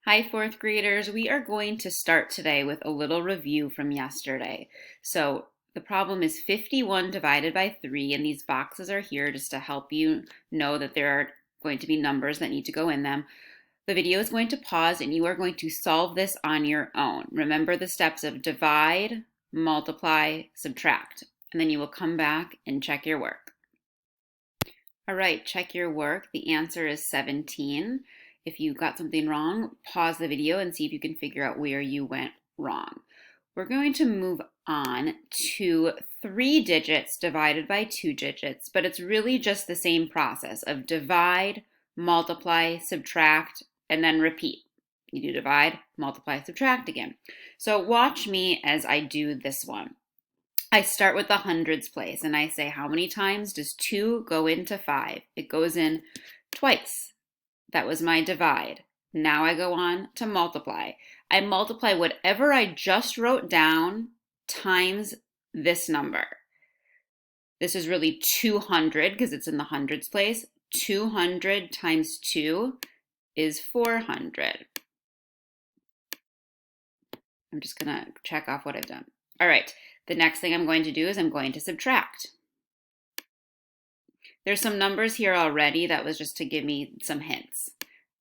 Hi, fourth graders. We are going to start today with a little review from yesterday. So the problem is 51 divided by 3, and these boxes are here just to help you know that there are going to be numbers that need to go in them. The video is going to pause, and you are going to solve this on your own. Remember the steps of divide, multiply, subtract, and then you will come back and check your work. All right, check your work. The answer is 17. If you got something wrong, pause the video and see if you can figure out where you went wrong. We're going to move on to 3 digits divided by 2 digits, but it's really just the same process of divide, multiply, subtract, and then repeat. You do divide, multiply, subtract again. So watch me as I do this one. I start with the hundreds place and I say, how many times does 2 go into 5? It goes in twice. That was my divide. Now I go on to multiply. I multiply whatever I just wrote down times this number. This is really 200 because it's in the hundreds place. 200 times 2 is 400. I'm just going to check off what I've done. All right. The next thing I'm going to do is I'm going to subtract. There's some numbers here already. That was just to give me some hints.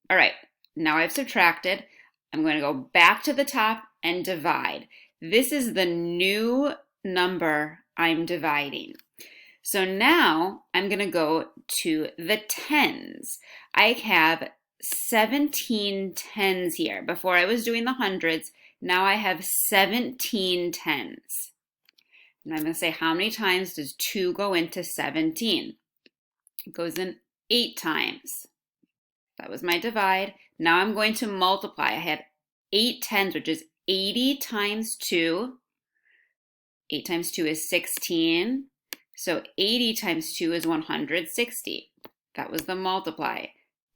All right, now I've subtracted. I'm going to go back to the top and divide. This is the new number I'm dividing. So now I'm going to go to the tens. I have 17 tens here. Before I was doing the hundreds, now I have 17 tens. And I'm going to say, how many times does 2 go into 17? It goes in 8 times. That was my divide. Now I'm going to multiply. I have 8 tens, which is 80 times 2. 8 times 2 is 16. So 80 times 2 is 160. That was the multiply.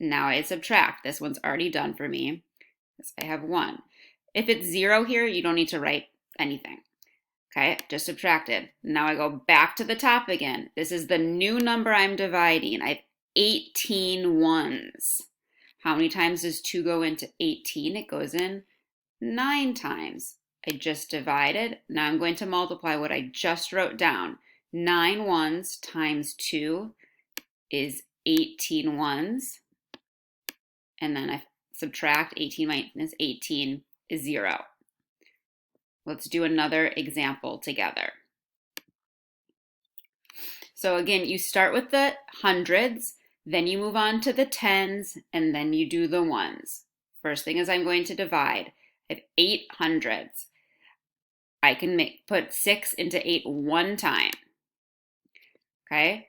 Now I subtract. This one's already done for me. I have 1. If it's 0 here, you don't need to write anything. Okay, just subtracted. Now I go back to the top again. This is the new number I'm dividing. I have 18 ones. How many times does 2 go into 18? It goes in 9 times. I just divided. Now I'm going to multiply what I just wrote down. 9 ones times 2 is 18 ones. And then I subtract 18 minus 18 is 0. Let's do another example together. So again, you start with the hundreds, then you move on to the tens, and then you do the ones. First thing is I'm going to divide. I have 8 hundreds. I can put 6 into 8 one time. Okay,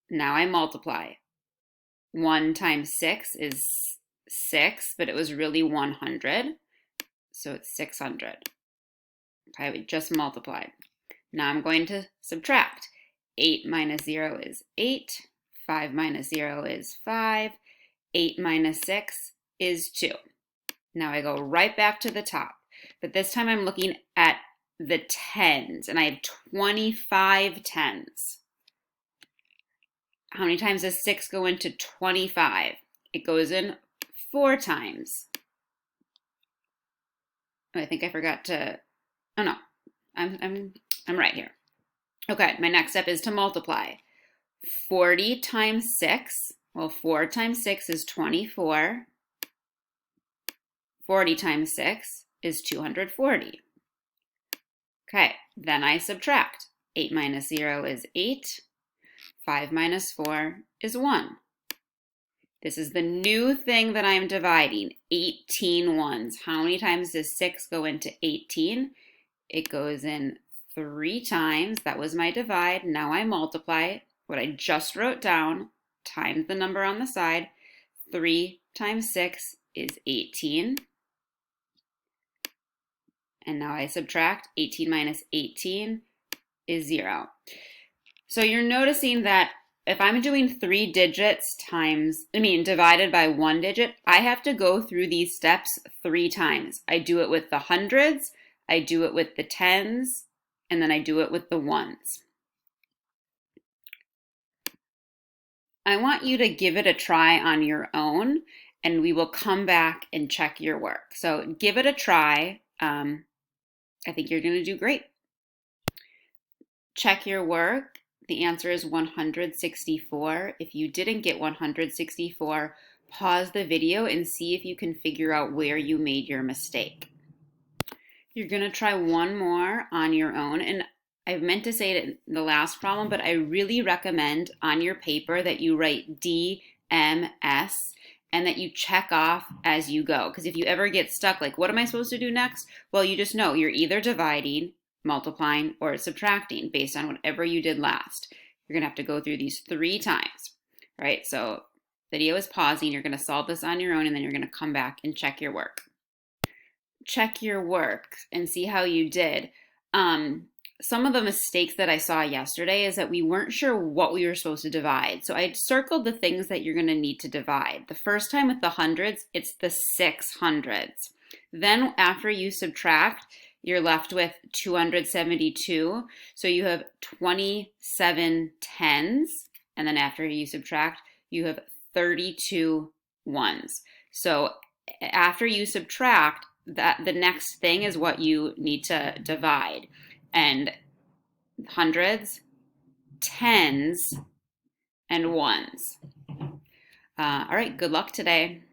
now I multiply. 1 times 6 is 6, but it was really 100, so it's 600. Okay, we just multiplied. Now I'm going to subtract. 8 minus 0 is 8. 5 minus 0 is 5. 8 minus 6 is 2. Now I go right back to the top. But this time I'm looking at the tens, and I have 25 tens. How many times does 6 go into 25? It goes in 4 times. Oh, I think I forgot to... Oh no, I'm right here. Okay, my next step is to multiply. 40 times 6, well, 4 times 6 is 24. 40 times 6 is 240. Okay, then I subtract. 8 minus 0 is 8. 5 minus 4 is 1. This is the new thing that I'm dividing, 18 ones. How many times does 6 go into 18? It goes in 3 times. That was my divide. Now I multiply what I just wrote down times the number on the side. 3 times 6 is 18. And now I subtract. 18 minus 18 is 0. So you're noticing that if I'm doing 3 digits divided by 1 digit, I have to go through these steps 3 times. I do it with the hundreds, I do it with the tens, and then I do it with the ones. I want you to give it a try on your own and we will come back and check your work. So give it a try. I think you're going to do great. Check your work. The answer is 164. If you didn't get 164, pause the video and see if you can figure out where you made your mistake. You're going to try one more on your own, and I meant to say it in the last problem, but I really recommend on your paper that you write DMS and that you check off as you go. Because if you ever get stuck, like, what am I supposed to do next? Well, you just know you're either dividing, multiplying, or subtracting based on whatever you did last. You're going to have to go through these 3 times, right? So video is pausing. You're going to solve this on your own, and then you're going to come back and check your work. Check your work and see how you did. Some of the mistakes that I saw yesterday is that we weren't sure what we were supposed to divide. So I circled the things that you're going to need to divide. The first time with the hundreds, it's the 600s. Then after you subtract, you're left with 272. So you have 27 tens. And then after you subtract, you have 32 ones. So after you subtract, that the next thing is what you need to divide. And hundreds, tens, and ones. All right, good luck today.